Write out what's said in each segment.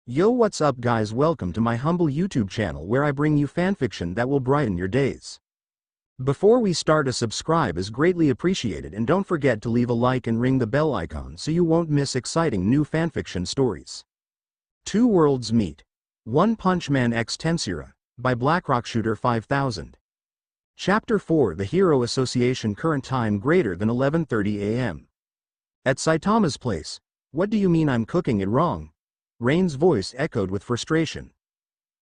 Yo, what's up guys, welcome to my humble YouTube channel where I bring you fanfiction that will brighten your days. Before we start, a subscribe is greatly appreciated, and don't forget to leave a like and ring the bell icon so you won't miss exciting new fanfiction stories. Two Worlds Meet. One Punch Man X Tensura, by blackrockshooter5000. Chapter 4, The Hero Association. Current time greater than 11:30 a.m. At Saitama's place. What do you mean I'm cooking it wrong? Rain's voice echoed with frustration.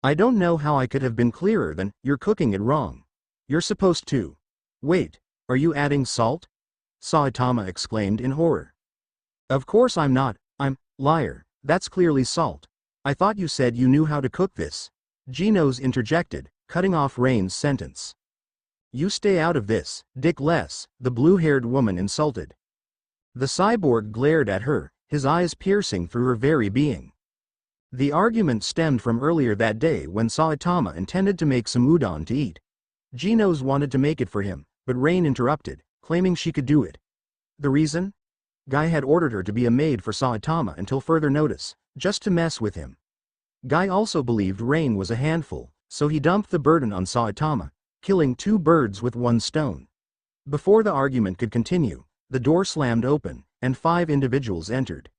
I don't know how I could have been clearer than, you're cooking it wrong. You're supposed to. Wait, are you adding salt? Saitama exclaimed in horror. Of course I'm not, liar, that's clearly salt. I thought you said you knew how to cook this. Genos interjected, cutting off Rain's sentence. You stay out of this, Dick Less, the blue-haired woman insulted. The cyborg glared at her, his eyes piercing through her very being. The argument stemmed from earlier that day when Saitama intended to make some udon to eat. Genos wanted to make it for him, but Rain interrupted, claiming she could do it. The reason? Guy had ordered her to be a maid for Saitama until further notice, just to mess with him. Guy also believed Rain was a handful, so he dumped the burden on Saitama, killing two birds with one stone. Before the argument could continue, the door slammed open, and 5 individuals entered.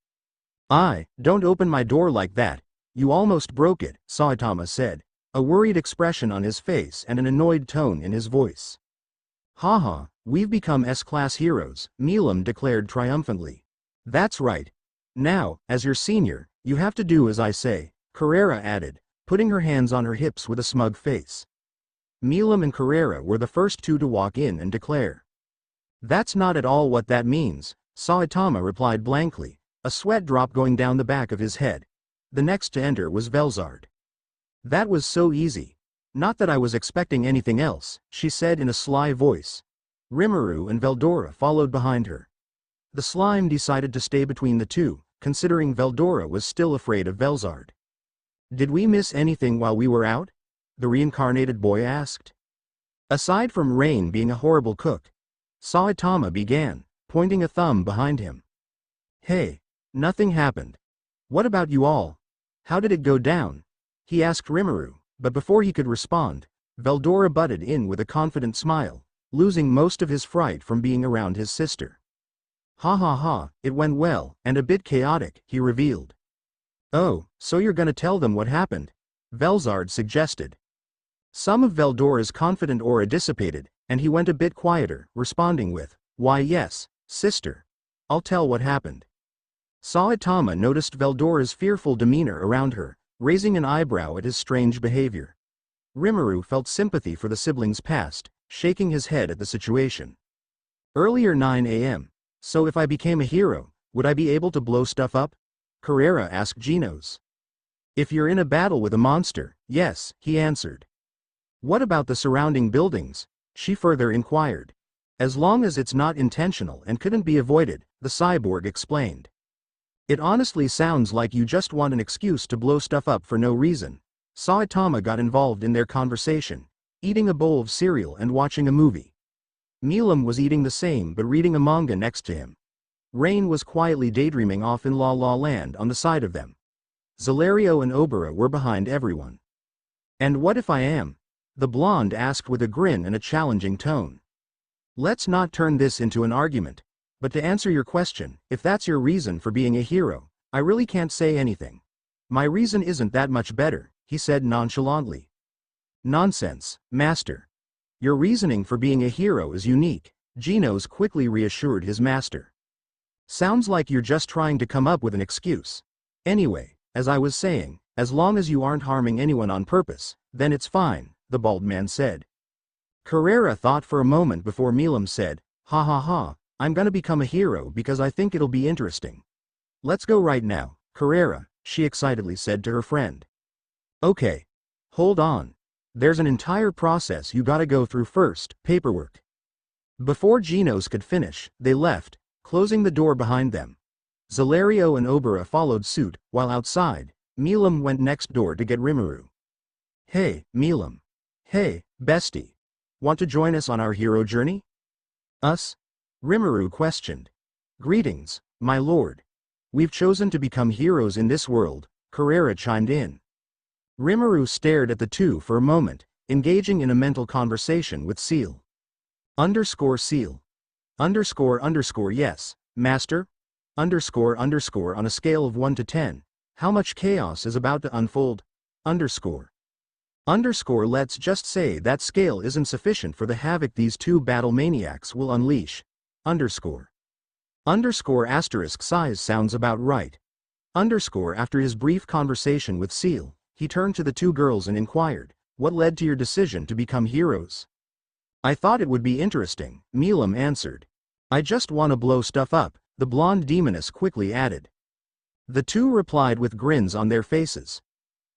Don't open my door like that, you almost broke it, Saitama said, a worried expression on his face and an annoyed tone in his voice. Haha, we've become S-class heroes, Milam declared triumphantly. That's right. Now, as your senior, you have to do as I say, Carrera added, putting her hands on her hips with a smug face. Milam and Carrera were the first two to walk in and declare. That's not at all what that means, Saitama replied blankly, a sweat drop going down the back of his head. The next to enter was Velzard. That was so easy. Not that I was expecting anything else, she said in a sly voice. Rimuru and Veldora followed behind her. The slime decided to stay between the two, considering Veldora was still afraid of Velzard. Did we miss anything while we were out? The reincarnated boy asked. Aside from Rain being a horrible cook, Saitama began, pointing a thumb behind him. Hey, nothing happened. What about you all? How did it go down? He asked Rimuru, but before he could respond, Veldora butted in with a confident smile, losing most of his fright from being around his sister. Ha ha ha, it went well, and a bit chaotic, he revealed. Oh, so you're gonna tell them what happened? Velzard suggested. Some of Veldora's confident aura dissipated, and he went a bit quieter, responding with, why yes, sister. I'll tell what happened. Saitama noticed Veldora's fearful demeanor around her, raising an eyebrow at his strange behavior. Rimuru felt sympathy for the siblings' past, shaking his head at the situation. Earlier 9 a.m. So if I became a hero, would I be able to blow stuff up? Carrera asked Genos. If you're in a battle with a monster, yes, he answered. What about the surrounding buildings? She further inquired. As long as it's not intentional and couldn't be avoided, the cyborg explained. It honestly sounds like you just want an excuse to blow stuff up for no reason. Saitama got involved in their conversation, eating a bowl of cereal and watching a movie. Milam was eating the same but reading a manga next to him. Rain was quietly daydreaming off in La La Land on the side of them. Zelario and Obera were behind everyone. And what if I am? The blonde asked with a grin and a challenging tone. Let's not turn this into an argument. But to answer your question, if that's your reason for being a hero, I really can't say anything. My reason isn't that much better, he said nonchalantly. Nonsense, master. Your reasoning for being a hero is unique, Genos quickly reassured his master. Sounds like you're just trying to come up with an excuse. Anyway, as I was saying, as long as you aren't harming anyone on purpose, then it's fine, the bald man said. Carrera thought for a moment before Milam said, ha ha ha. I'm gonna become a hero because I think it'll be interesting. Let's go right now, Carrera, she excitedly said to her friend. Okay. Hold on. There's an entire process you gotta go through first, paperwork. Before Genos could finish, they left, closing the door behind them. Zelario and Obera followed suit, while outside, Milam went next door to get Rimuru. Hey, Milam. Hey, bestie. Want to join us on our hero journey? Us? Rimuru questioned. Greetings, my lord. We've chosen to become heroes in this world, Carrera chimed in. Rimuru stared at the two for a moment, engaging in a mental conversation with Seal. Seal. Yes, Master? On a scale of 1 to 10, how much chaos is about to unfold? Let's just say that scale isn't sufficient for the havoc these two battle maniacs will unleash. Size sounds about right. After his brief conversation with Seal, he turned to the two girls and inquired, what led to your decision to become heroes? I thought it would be interesting, Milam answered. I just want to blow stuff up, the blonde demoness quickly added. The two replied with grins on their faces.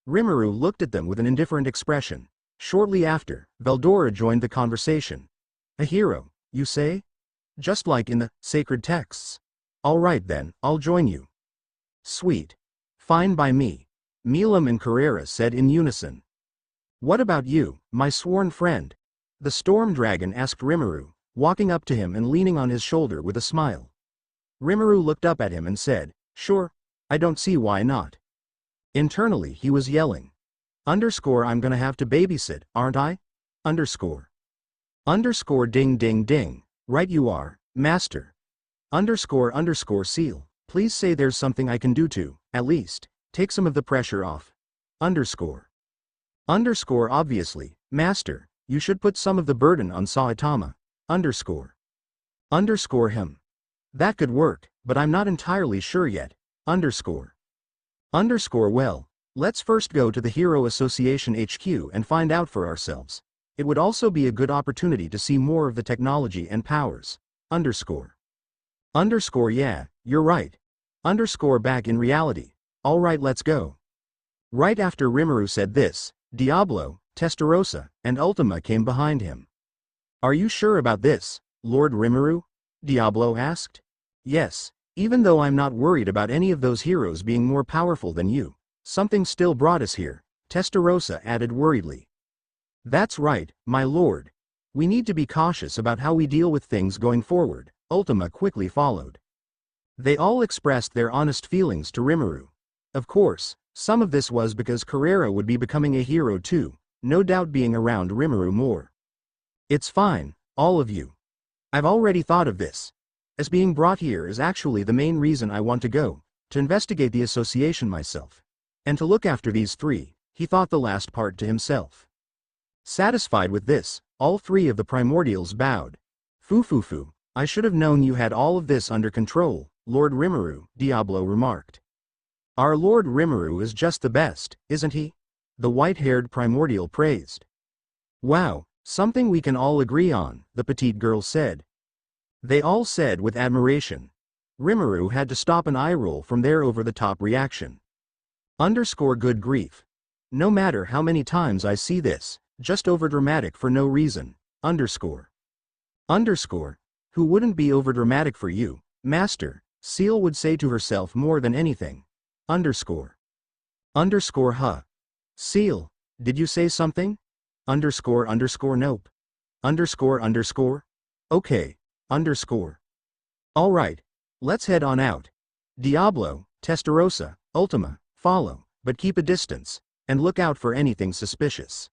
Rimuru looked at them with an indifferent expression. Shortly after, Veldora joined the conversation. A hero, you say? Just like in the sacred texts. All right then, I'll join you. Sweet. Fine by me. Milam and Carrera said in unison. What about you, my sworn friend? The storm dragon asked Rimuru, walking up to him and leaning on his shoulder with a smile. Rimuru looked up at him and said, sure, I don't see why not. Internally he was yelling. I'm gonna have to babysit, aren't I? Ding ding ding, right you are, master. Seal, please say there's something I can do to, at least, take some of the pressure off. Obviously, master, you should put some of the burden on Saitama. Him. That could work, but I'm not entirely sure yet. Well, let's first go to the Hero Association HQ and find out for ourselves. It would also be a good opportunity to see more of the technology and powers. Yeah, you're right. Back in reality. Alright, let's go. Right after Rimuru said this, Diablo, Testarossa, and Ultima came behind him. Are you sure about this, Lord Rimuru? Diablo asked. Yes, even though I'm not worried about any of those heroes being more powerful than you, something still brought us here, Testarossa added worriedly. That's right, my lord. We need to be cautious about how we deal with things going forward, Ultima quickly followed. They all expressed their honest feelings to Rimuru. Of course, some of this was because Carrera would be becoming a hero too, no doubt being around Rimuru more. It's fine, all of you. I've already thought of this. As being brought here is actually the main reason I want to go, to investigate the association myself. And to look after these three, he thought the last part to himself. Satisfied with this, all three of the primordials bowed. Foo, I should have known you had all of this under control, Lord Rimuru, Diablo remarked. Our Lord Rimuru is just the best, isn't he? The white-haired primordial praised. Wow, something we can all agree on, the petite girl said. They all said with admiration. Rimuru had to stop an eye roll from their over-the-top reaction. Good grief. No matter how many times I see this, just overdramatic for no reason. Who wouldn't be overdramatic for you, master? Seal would say to herself more than anything. Seal, did you say something? Nope. Okay. Alright. Let's head on out. Diablo, Testarossa, Ultima, follow, but keep a distance, and look out for anything suspicious.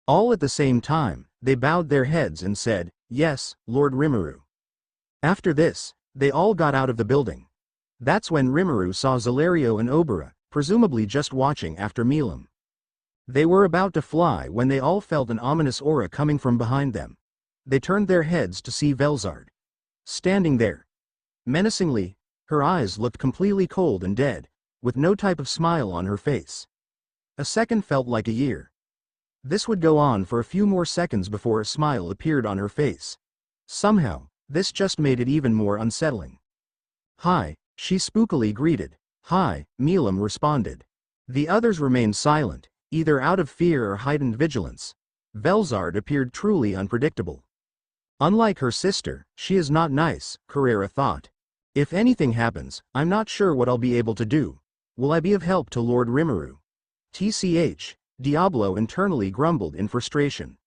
All at the same time, they bowed their heads and said, yes, Lord Rimuru. After this, they all got out of the building. That's when Rimuru saw Zelario and Obera, presumably just watching after Milam. They were about to fly when they all felt an ominous aura coming from behind them. They turned their heads to see Velzard. Standing there. Menacingly, her eyes looked completely cold and dead, with no type of smile on her face. A second felt like a year. This would go on for a few more seconds before a smile appeared on her face. Somehow, this just made it even more unsettling. Hi, she spookily greeted. Hi, Milam responded. The others remained silent, either out of fear or heightened vigilance. Velzard appeared truly unpredictable. Unlike her sister, she is not nice, Carrera thought. If anything happens, I'm not sure what I'll be able to do. Will I be of help to Lord Rimuru? TCH, Diablo internally grumbled in frustration.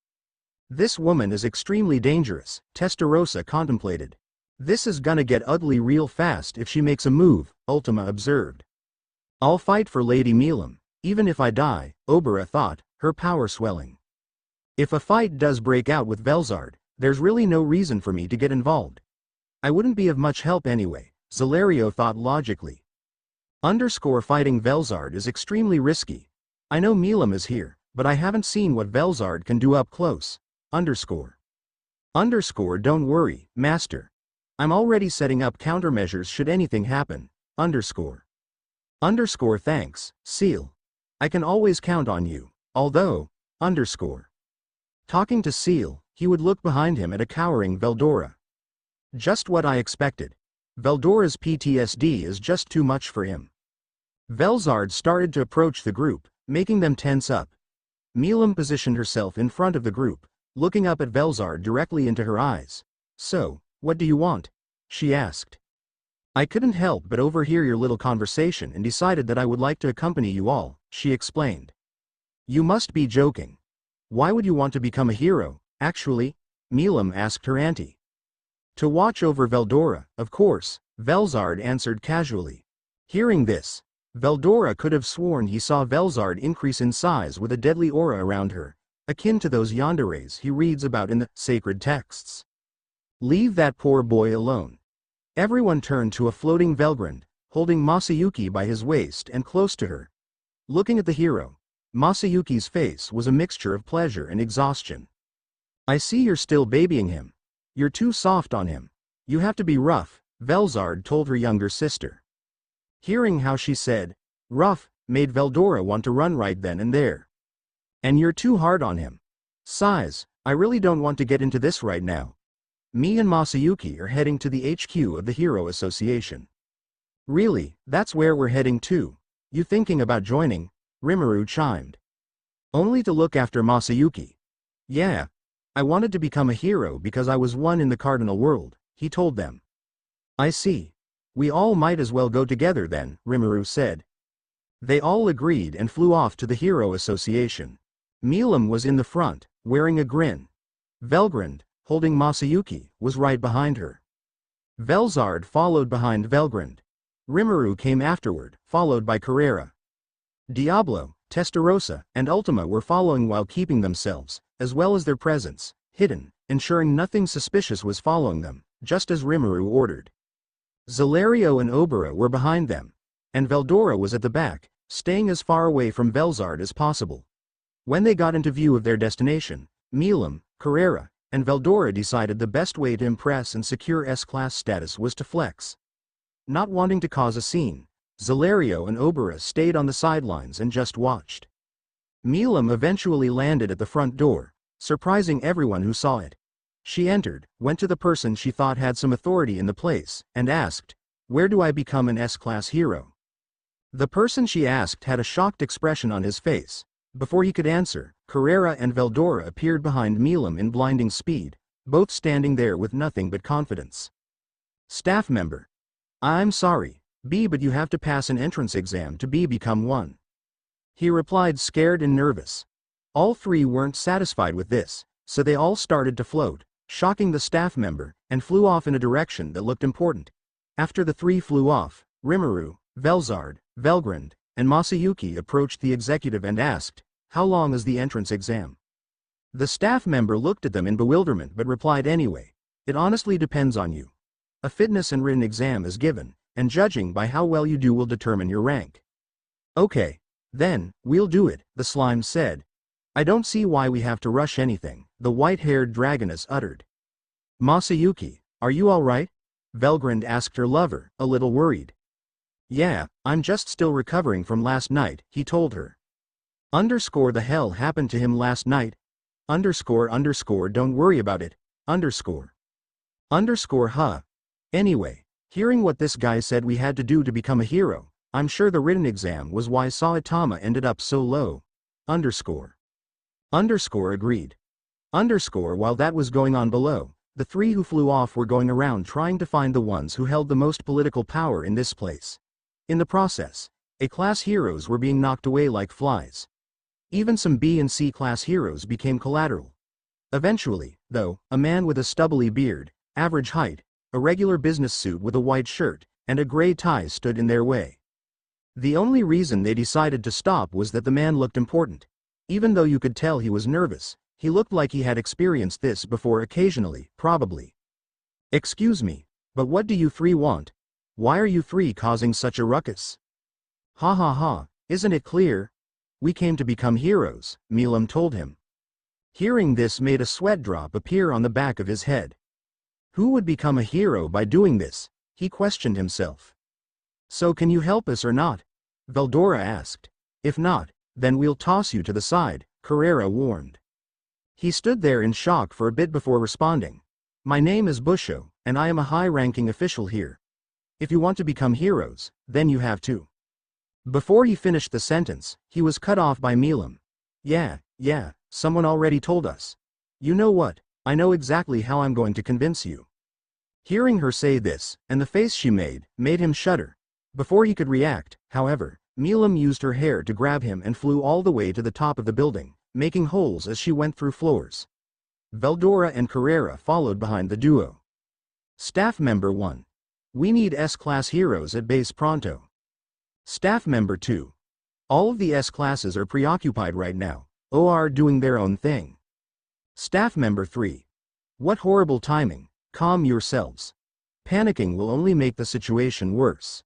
This woman is extremely dangerous, Testarossa contemplated. This is gonna get ugly real fast if she makes a move, Ultima observed. I'll fight for Lady Milam, even if I die, Obera thought, her power swelling. If a fight does break out with Velzard, there's really no reason for me to get involved. I wouldn't be of much help anyway, Zelario thought logically. Fighting Velzard is extremely risky. I know Milam is here, but I haven't seen what Velzard can do up close. Don't worry, Master. I'm already setting up countermeasures should anything happen. Thanks, Seal. I can always count on you, although, Talking to Seal, he would look behind him at a cowering Veldora. Just what I expected. Veldora's PTSD is just too much for him. Velzard started to approach the group, making them tense up. Milam positioned herself in front of the group, looking up at Velzard directly into her eyes. So, what do you want? She asked. I couldn't help but overhear your little conversation and decided that I would like to accompany you all, she explained. You must be joking. Why would you want to become a hero, actually? Milam asked her auntie. To watch over Veldora, of course, Velzard answered casually. Hearing this, Veldora could have sworn he saw Velzard increase in size with a deadly aura around her, akin to those yanderes he reads about in the sacred texts. Leave that poor boy alone. Everyone turned to a floating Velgrand, holding Masayuki by his waist and close to her. Looking at the hero, Masayuki's face was a mixture of pleasure and exhaustion. I see you're still babying him. You're too soft on him. You have to be rough, Velzard told her younger sister. Hearing how she said, rough, made Veldora want to run right then and there. And you're too hard on him. Sighs, I really don't want to get into this right now. Me and Masayuki are heading to the HQ of the Hero Association. Really, that's where we're heading to. You thinking about joining? Rimuru chimed. Only to look after Masayuki. Yeah. I wanted to become a hero because I was one in the cardinal world, he told them. I see. We all might as well go together then, Rimuru said. They all agreed and flew off to the Hero Association. Milam was in the front, wearing a grin. Velgrand, holding Masayuki, was right behind her. Velzard followed behind Velgrand. Rimuru came afterward, followed by Carrera. Diablo, Testarossa, and Ultima were following while keeping themselves, as well as their presence, hidden, ensuring nothing suspicious was following them, just as Rimuru ordered. Zelario and Obera were behind them, and Veldora was at the back, staying as far away from Velzard as possible. When they got into view of their destination, Milam, Carrera, and Veldora decided the best way to impress and secure S-Class status was to flex. Not wanting to cause a scene, Zelario and Obera stayed on the sidelines and just watched. Milam eventually landed at the front door, surprising everyone who saw it. She entered, went to the person she thought had some authority in the place, and asked, "Where do I become an S-Class hero?" The person she asked had a shocked expression on his face. Before he could answer, Carrera and Veldora appeared behind Milam in blinding speed, both standing there with nothing but confidence. Staff member. I'm sorry, B, but you have to pass an entrance exam to become one. He replied, scared and nervous. All three weren't satisfied with this, so they all started to float, shocking the staff member, and flew off in a direction that looked important. After the three flew off, Rimuru, Velzard, Velgrand, and Masayuki approached the executive and asked, "How long is the entrance exam?" The staff member looked at them in bewilderment but replied anyway, "It honestly depends on you. A fitness and written exam is given, and judging by how well you do will determine your rank." "Okay. Then, we'll do it," the slime said. "I don't see why we have to rush anything," the white-haired dragoness uttered. "Masayuki, are you all right?" Velgrand asked her lover, a little worried. "Yeah, I'm just still recovering from last night," he told her. The hell happened to him last night? Don't worry about it. Huh. Anyway, hearing what this guy said we had to do to become a hero, I'm sure the written exam was why Saitama ended up so low. Agreed. While that was going on below, the three who flew off were going around trying to find the ones who held the most political power in this place. In the process, A-class heroes were being knocked away like flies. Even some B and C-class heroes became collateral. Eventually, though, a man with a stubbly beard, average height, a regular business suit with a white shirt, and a gray tie stood in their way. The only reason they decided to stop was that the man looked important. Even though you could tell he was nervous, he looked like he had experienced this before occasionally, probably. "Excuse me, but what do you three want? Why are you three causing such a ruckus?" "Ha ha ha, isn't it clear? We came to become heroes," Milam told him. Hearing this made a sweat drop appear on the back of his head. Who would become a hero by doing this? He questioned himself. "So can you help us or not?" Veldora asked. "If not, then we'll toss you to the side," Carrera warned. He stood there in shock for a bit before responding. "My name is Busho, and I am a high-ranking official here. If you want to become heroes, then you have to." Before he finished the sentence, he was cut off by Milam. Yeah, someone already told us. You know what, I know exactly how I'm going to convince you." Hearing her say this, and the face she made him shudder. Before he could react, however, Milam used her hair to grab him and flew all the way to the top of the building, making holes as she went through floors. Veldora and Carrera followed behind the duo. Staff Member 1. "We need S-Class heroes at base pronto." Staff Member 2. "All of the S-Classes are preoccupied right now, or doing their own thing." Staff Member 3. "What horrible timing, calm yourselves. Panicking will only make the situation worse."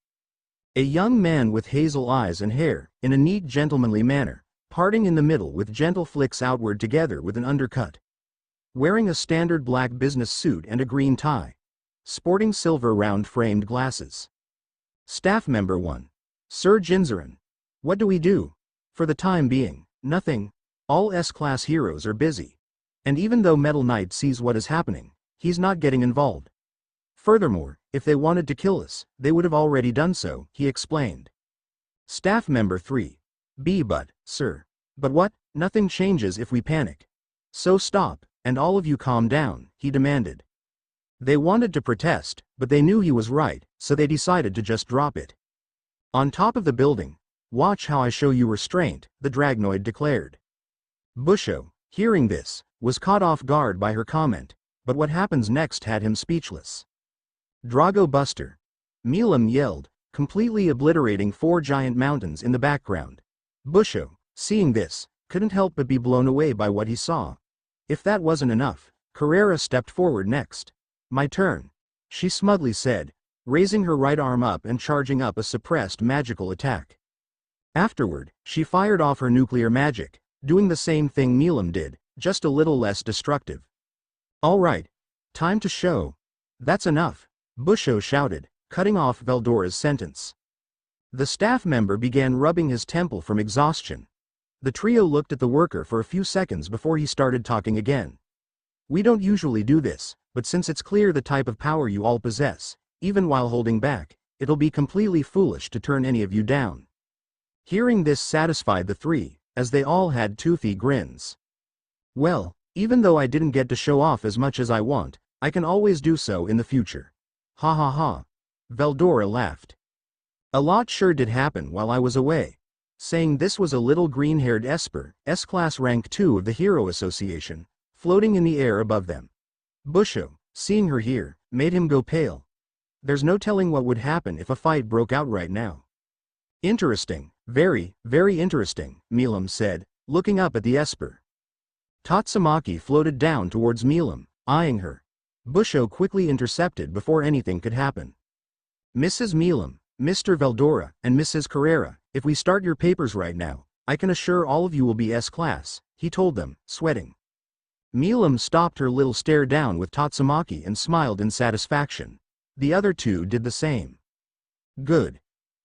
A young man with hazel eyes and hair, in a neat gentlemanly manner, parting in the middle with gentle flicks outward together with an undercut. Wearing a standard black business suit and a green tie. Sporting silver round-framed glasses. Staff Member 1. "Sir Jinzaran. What do we do?" "For the time being, nothing. All S-Class heroes are busy. And even though Metal Knight sees what is happening, he's not getting involved. Furthermore, if they wanted to kill us, they would have already done so," he explained. Staff Member 3. "But, sir. But what? Nothing changes if we panic. So stop, and all of you calm down," he demanded. They wanted to protest, but they knew he was right, so they decided to just drop it. On top of the building, "Watch how I show you restraint," the Dragnoid declared. Busho, hearing this, was caught off guard by her comment, but what happens next had him speechless. "Drago Buster!" Milam yelled, completely obliterating 4 giant mountains in the background. Busho, seeing this, couldn't help but be blown away by what he saw. If that wasn't enough, Carrera stepped forward next. "My turn," she smugly said, raising her right arm up and charging up a suppressed magical attack. Afterward, she fired off her nuclear magic, doing the same thing Milam did, just a little less destructive. "All right. Time to show." "That's enough," Busho shouted, cutting off Veldora's sentence. The staff member began rubbing his temple from exhaustion. The trio looked at the worker for a few seconds before he started talking again. "We don't usually do this, but since it's clear the type of power you all possess, even while holding back, it'll be completely foolish to turn any of you down." Hearing this satisfied the three, as they all had toothy grins. "Well, even though I didn't get to show off as much as I want, I can always do so in the future. Ha ha ha." Veldora laughed. "A lot sure did happen while I was away." Saying this was a little green-haired Esper, S-Class Rank 2 of the Hero Association, floating in the air above them. Busho, seeing her here, made him go pale. There's no telling what would happen if a fight broke out right now. "Interesting, very, very interesting," Milam said, looking up at the Esper. Tatsumaki floated down towards Milam, eyeing her. Busho quickly intercepted before anything could happen. "Mrs. Milam, Mr. Veldora, and Mrs. Carrera, if we start your papers right now, I can assure all of you will be S-Class," he told them, sweating. Milam stopped her little stare down with Tatsumaki and smiled in satisfaction. The other two did the same. "Good.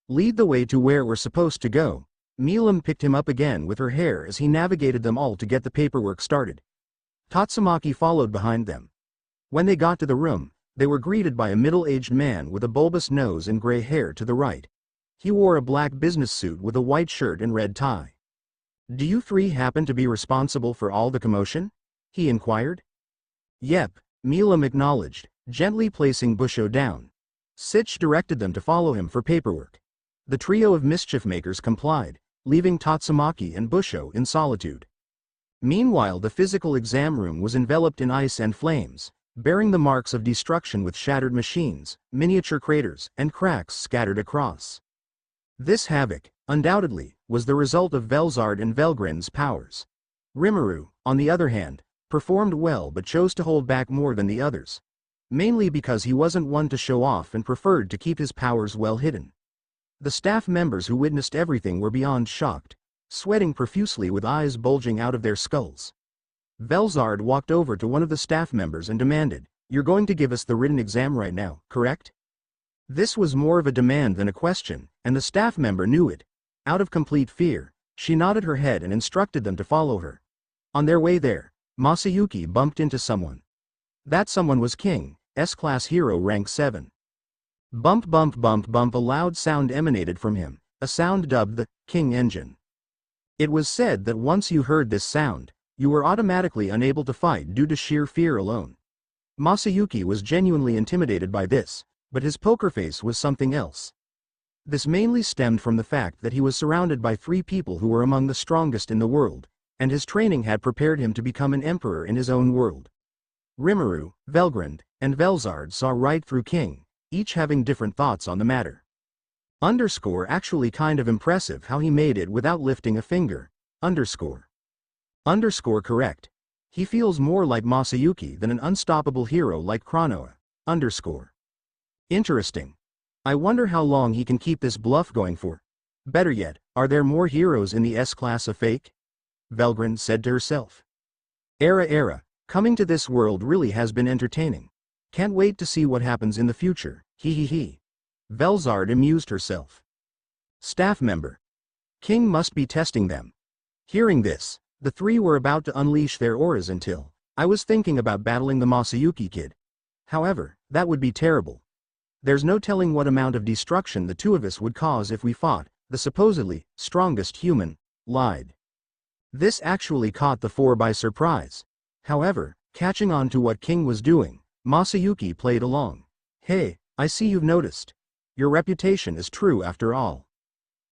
Lead the way to where we're supposed to go." Milam picked him up again with her hair as he navigated them all to get the paperwork started. Tatsumaki followed behind them. When they got to the room, they were greeted by a middle-aged man with a bulbous nose and gray hair to the right. He wore a black business suit with a white shirt and red tie. "Do you three happen to be responsible for all the commotion?" he inquired. "Yep," Milam acknowledged, gently placing Busho down. Sitch directed them to follow him for paperwork. The trio of mischief-makers complied, leaving Tatsumaki and Busho in solitude. Meanwhile, the physical exam room was enveloped in ice and flames, bearing the marks of destruction with shattered machines, miniature craters, and cracks scattered across. This havoc, undoubtedly, was the result of Velzard and Velgrind's powers. Rimuru, on the other hand, performed well but chose to hold back more than the others. Mainly because he wasn't one to show off and preferred to keep his powers well hidden. The staff members who witnessed everything were beyond shocked, sweating profusely with eyes bulging out of their skulls. Velzard walked over to one of the staff members and demanded, "You're going to give us the written exam right now, correct?" This was more of a demand than a question, and the staff member knew it. Out of complete fear, she nodded her head and instructed them to follow her. On their way there, Masayuki bumped into someone. That someone was King, S-Class Hero rank 7. Bump bump bump bump, a loud sound emanated from him, a sound dubbed the King Engine. It was said that once you heard this sound, you were automatically unable to fight due to sheer fear alone. Masayuki was genuinely intimidated by this, but his poker face was something else. This mainly stemmed from the fact that he was surrounded by 3 people who were among the strongest in the world, and his training had prepared him to become an emperor in his own world. Rimuru, Velgrind, and Velzard saw right through King, each having different thoughts on the matter. Underscore actually kind of impressive how he made it without lifting a finger. Underscore correct. He feels more like Masayuki than an unstoppable hero like Chronoa. Underscore. Interesting. I wonder how long he can keep this bluff going for. Better yet, are there more heroes in the S-Class of Fake? Velgrind said to herself. Era, coming to this world really has been entertaining. Can't wait to see what happens in the future, he. Velzard amused herself. Staff member. King must be testing them. Hearing this, the 3 were about to unleash their auras until, I was thinking about battling the Masayuki kid. However, that would be terrible. There's no telling what amount of destruction the 2 of us would cause if we fought. The supposedly strongest human lied. This actually caught the 4 by surprise. However, catching on to what King was doing, Masayuki played along. Hey, I see you've noticed. Your reputation is true after all.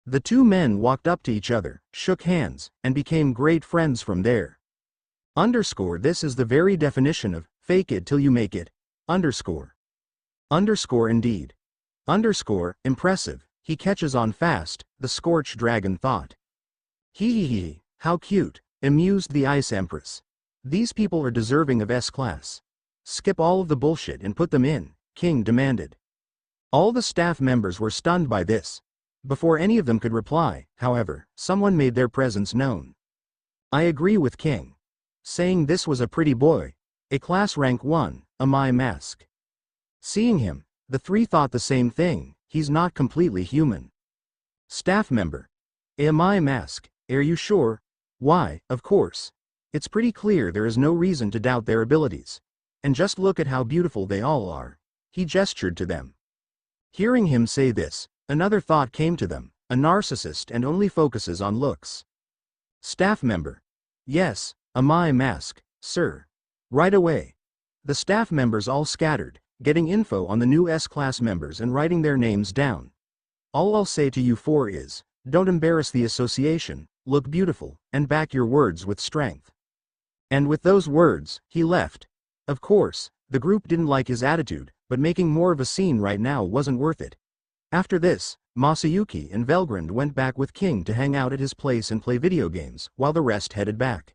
The 2 men walked up to each other, shook hands, and became great friends from there. Underscore, this is the very definition of fake it till you make it. Underscore indeed. Underscore, impressive, he catches on fast, the Scorch Dragon thought. Hee, how cute, amused the Ice Empress. These people are deserving of S-Class. Skip all of the bullshit and put them in, King demanded. All the staff members were stunned by this. Before any of them could reply, however, someone made their presence known. I agree with King. Saying this was a pretty boy. A class rank 1, Amai Mask. Seeing him, the 3 thought the same thing, he's not completely human. Staff member. Amai Mask, are you sure? Why, of course. It's pretty clear there is no reason to doubt their abilities. And just look at how beautiful they all are. He gestured to them. Hearing him say this, another thought came to them, a narcissist and only focuses on looks. Staff member. Yes, Amai Mask, sir. Right away. The staff members all scattered, getting info on the new S-Class members and writing their names down. All I'll say to you 4 is, don't embarrass the association, look beautiful, and back your words with strength. And with those words, he left. Of course, the group didn't like his attitude, but making more of a scene right now wasn't worth it. After this, Masayuki and Velgrind went back with King to hang out at his place and play video games, while the rest headed back.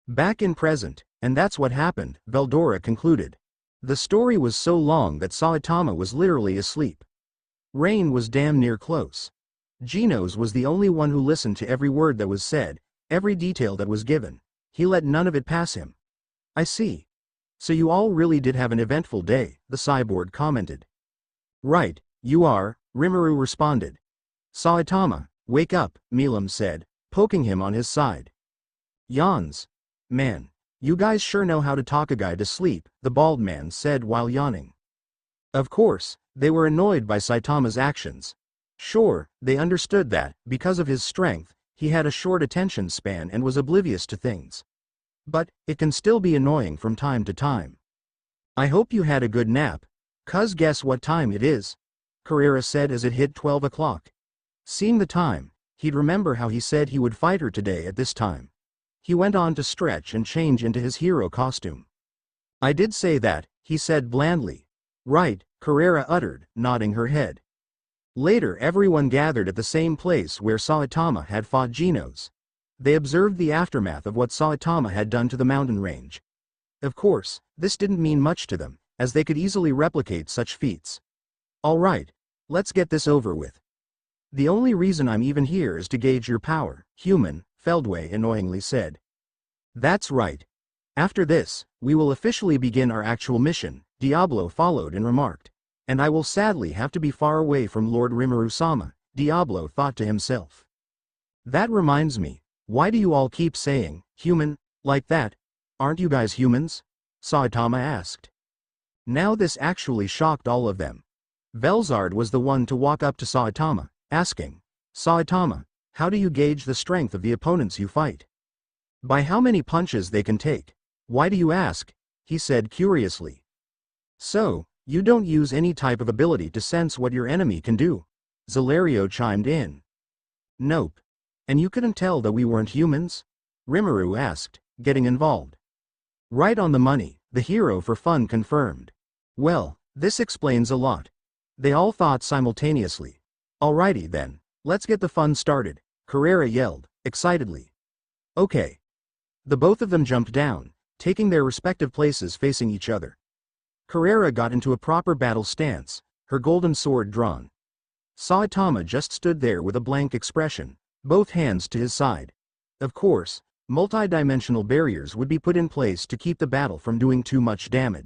Back in present, and that's what happened, Veldora concluded. The story was so long that Saitama was literally asleep. Rain was damn near close. Genos was the only one who listened to every word that was said, every detail that was given. He let none of it pass him. I see. So you all really did have an eventful day, the cyborg commented. Right, you are, Rimuru responded. Saitama, wake up, Milam said, poking him on his side. Yawns. Man, you guys sure know how to talk a guy to sleep, the bald man said while yawning. Of course, they were annoyed by Saitama's actions. Sure, they understood that, because of his strength, he had a short attention span and was oblivious to things. But, it can still be annoying from time to time. I hope you had a good nap. 'Cause guess what time it is? Carrera said as it hit 12 o'clock. Seeing the time, he'd remember how he said he would fight her today at this time. He went on to stretch and change into his hero costume. I did say that, he said blandly. Right, Carrera uttered, nodding her head. Later everyone gathered at the same place where Saitama had fought Genos. They observed the aftermath of what Saitama had done to the mountain range. Of course, this didn't mean much to them, as they could easily replicate such feats. Alright, let's get this over with. The only reason I'm even here is to gauge your power, human, Feldway annoyingly said. That's right. After this, we will officially begin our actual mission, Diablo followed and remarked. And I will sadly have to be far away from Lord Rimuru-sama, Diablo thought to himself. That reminds me, why do you all keep saying, human, like that? Aren't you guys humans? Saitama asked. Now this actually shocked all of them. Velzard was the one to walk up to Saitama, asking, Saitama, how do you gauge the strength of the opponents you fight? By how many punches they can take? Why do you ask? He said curiously. So, you don't use any type of ability to sense what your enemy can do? Zelario chimed in. Nope. And you couldn't tell that we weren't humans? Rimuru asked, getting involved. Right on the money, the hero for fun confirmed. Well, this explains a lot. They all thought simultaneously. Alrighty then, let's get the fun started, Carrera yelled, excitedly. Okay. The both of them jumped down, taking their respective places facing each other. Carrera got into a proper battle stance, her golden sword drawn. Saitama just stood there with a blank expression, both hands to his side. Of course, multi-dimensional barriers would be put in place to keep the battle from doing too much damage.